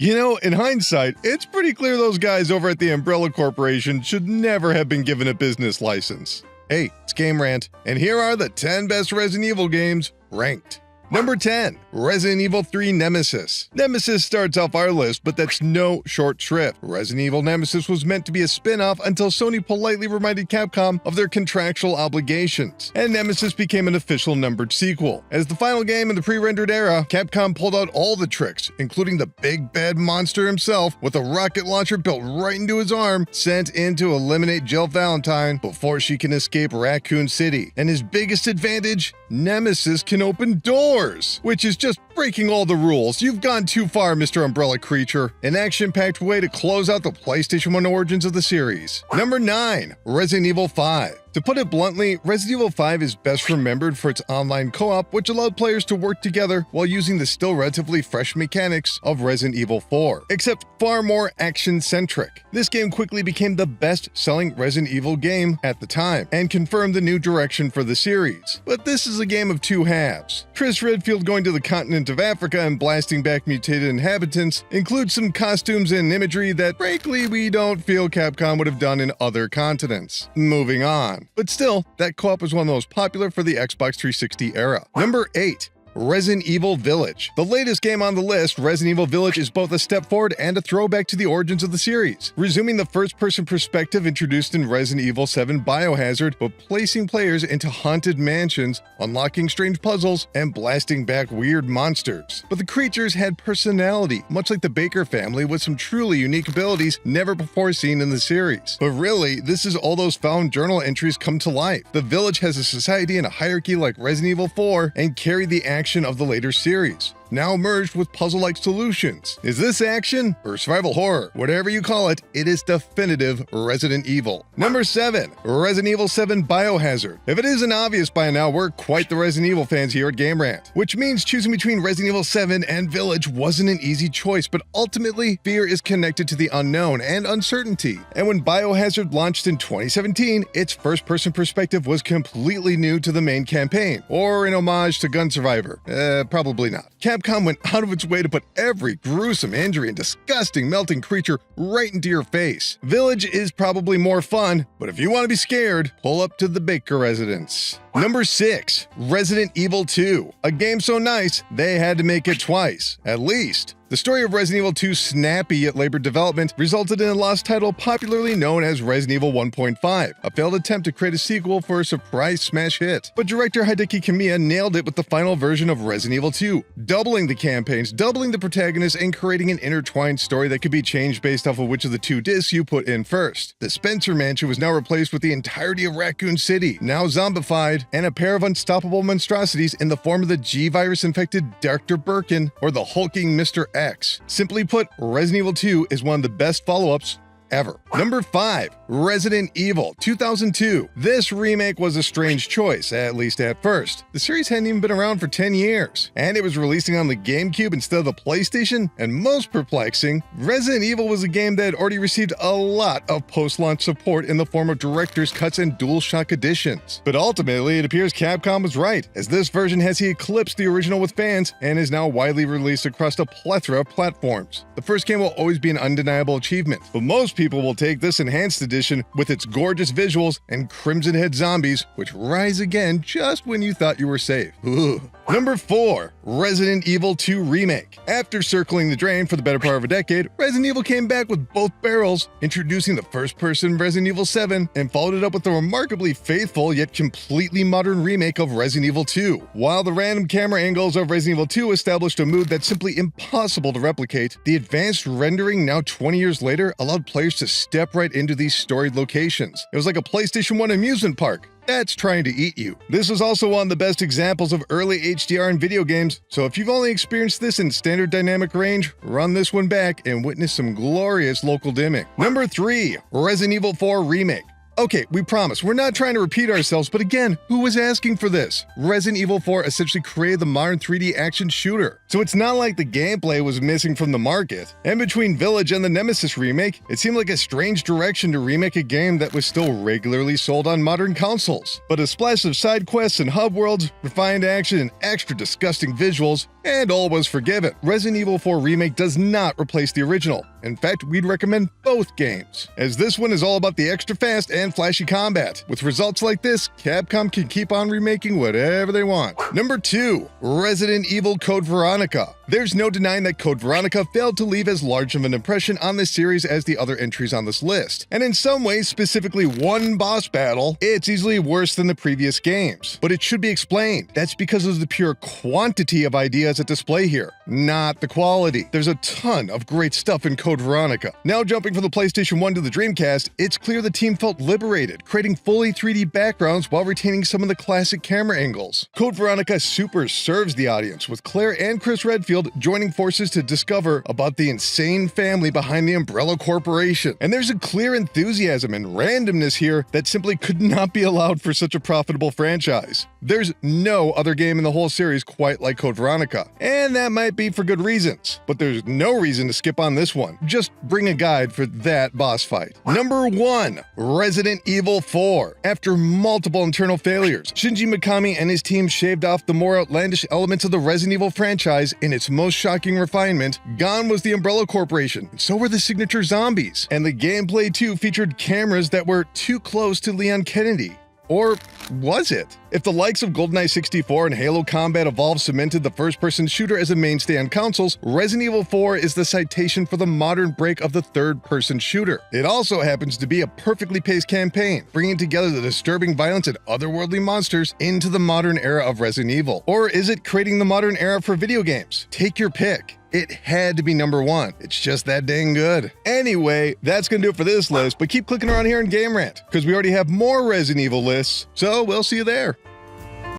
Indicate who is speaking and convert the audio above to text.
Speaker 1: You know, in hindsight, it's pretty clear those guys over at the Umbrella Corporation should never have been given a business license. Hey, it's Game Rant, and here are the 10 best Resident Evil games ranked. Number 10, Resident Evil 3 Nemesis. Nemesis starts off our list, but that's no short shrift. Resident Evil Nemesis was meant to be a spin-off until Sony politely reminded Capcom of their contractual obligations, and Nemesis became an official numbered sequel. As the final game in the pre-rendered era, Capcom pulled out all the tricks, including the big bad monster himself with a rocket launcher built right into his arm, sent in to eliminate Jill Valentine before she can escape Raccoon City. And his biggest advantage? Nemesis can open doors, which is just breaking all the rules. You've gone too far, Mr. Umbrella Creature. An action-packed way to close out the PlayStation 1 origins of the series. Number 9, Resident Evil 5. To put it bluntly, Resident Evil 5 is best remembered for its online co-op, which allowed players to work together while using the still relatively fresh mechanics of Resident Evil 4, except far more action-centric. This game quickly became the best-selling Resident Evil game at the time, and confirmed the new direction for the series. But this is a game of two halves. Chris Redfield going to the continent of Africa and blasting back mutated inhabitants includes some costumes and imagery that, frankly, we don't feel Capcom would have done in other continents. Moving on. But still, that co-op was one of the most popular for the Xbox 360 era. Number 8. Resident Evil Village. The latest game on the list, Resident Evil Village, is both a step forward and a throwback to the origins of the series, resuming the first-person perspective introduced in Resident Evil 7 Biohazard, but placing players into haunted mansions, unlocking strange puzzles, and blasting back weird monsters. But the creatures had personality, much like the Baker family, with some truly unique abilities never before seen in the series. But really, this is all those found journal entries come to life. The village has a society and a hierarchy like Resident Evil 4, and carried the action of the later series, now merged with puzzle-like solutions. Is this action or survival horror? Whatever you call it, it is definitive Resident Evil. Number 7, Resident Evil 7 Biohazard. If it isn't obvious by now, we're quite the Resident Evil fans here at Game Rant, which means choosing between Resident Evil 7 and Village wasn't an easy choice, but ultimately, fear is connected to the unknown and uncertainty. And when Biohazard launched in 2017, its first-person perspective was completely new to the main campaign, or an homage to Gun Survivor. Probably not. Capcom went out of its way to put every gruesome injury and disgusting melting creature right into your face. Village is probably more fun, but if you want to be scared, pull up to the Baker residence. Number 6, Resident Evil 2. A game so nice, they had to make it twice, at least. The story of Resident Evil 2's snappy yet labored development resulted in a lost title popularly known as Resident Evil 1.5, a failed attempt to create a sequel for a surprise smash hit. But director Hideki Kamiya nailed it with the final version of Resident Evil 2, doubling the campaigns, doubling the protagonists, and creating an intertwined story that could be changed based off of which of the two discs you put in first. The Spencer Mansion was now replaced with the entirety of Raccoon City, now zombified, and a pair of unstoppable monstrosities in the form of the G-virus-infected Dr. Birkin or the hulking Mr. X. Simply put, Resident Evil 2 is one of the best follow-ups ever. Number 5, Resident Evil 2002. This remake was a strange choice, at least at first. The series hadn't even been around for 10 years, and it was releasing on the GameCube instead of the PlayStation, and most perplexing, Resident Evil was a game that had already received a lot of post-launch support in the form of director's cuts and DualShock editions. But ultimately, it appears Capcom was right, as this version has eclipsed the original with fans and is now widely released across a plethora of platforms. The first game will always be an undeniable achievement, but most people will take this enhanced edition with its gorgeous visuals and Crimson Head zombies, which rise again just when you thought you were safe. Ooh. Number 4, Resident Evil 2 Remake. After circling the drain for the better part of a decade, Resident Evil came back with both barrels, introducing the first-person Resident Evil 7 and followed it up with a remarkably faithful yet completely modern remake of Resident Evil 2. While the random camera angles of Resident Evil 2 established a mood that's simply impossible to replicate, the advanced rendering now 20 years later allowed players to step right into these storied locations. It was like a PlayStation 1 amusement park that's trying to eat you. This was also one of the best examples of early HDR in video games, so if you've only experienced this in standard dynamic range, run this one back and witness some glorious local dimming. Number 3, Resident Evil 4 Remake. Okay, we promise, we're not trying to repeat ourselves, but again, who was asking for this? Resident Evil 4 essentially created the modern 3D action shooter. So it's not like the gameplay was missing from the market. And between Village and the Nemesis remake, it seemed like a strange direction to remake a game that was still regularly sold on modern consoles. But a splash of side quests and hub worlds, refined action, and extra disgusting visuals, and all was forgiven. Resident Evil 4 Remake does not replace the original. In fact, we'd recommend both games, as this one is all about the extra fast and flashy combat. With results like this, Capcom can keep on remaking whatever they want. Number 2, Resident Evil Code Veronica. There's no denying that Code Veronica failed to leave as large of an impression on this series as the other entries on this list. And in some ways, specifically one boss battle, it's easily worse than the previous games. But it should be explained. That's because of the pure quantity of ideas at display here, not the quality. There's a ton of great stuff in Code Veronica. Now jumping from the PlayStation 1 to the Dreamcast, it's clear the team felt liberated, creating fully 3D backgrounds while retaining some of the classic camera angles. Code Veronica super serves the audience, with Claire and Chris Redfield joining forces to discover about the insane family behind the Umbrella Corporation. And there's a clear enthusiasm and randomness here that simply could not be allowed for such a profitable franchise. There's no other game in the whole series quite like Code Veronica, and that might be for good reasons, but there's no reason to skip on this one. Just bring a guide for that boss fight. Number 1, Resident Evil 4. After multiple internal failures, Shinji Mikami and his team shaved off the more outlandish elements of the Resident Evil franchise in its most shocking refinement. Gone was the Umbrella Corporation, and so were the signature zombies. And the gameplay too featured cameras that were too close to Leon Kennedy. Or was it? If the likes of GoldenEye 64 and Halo Combat Evolved cemented the first-person shooter as a mainstay on consoles, Resident Evil 4 is the citation for the modern break of the third-person shooter. It also happens to be a perfectly paced campaign, bringing together the disturbing violence and otherworldly monsters into the modern era of Resident Evil. Or is it creating the modern era for video games? Take your pick. It had to be number 1. It's just that dang good. Anyway, that's gonna do it for this list, but keep clicking around here in Game Rant, because we already have more Resident Evil lists, so we'll see you there.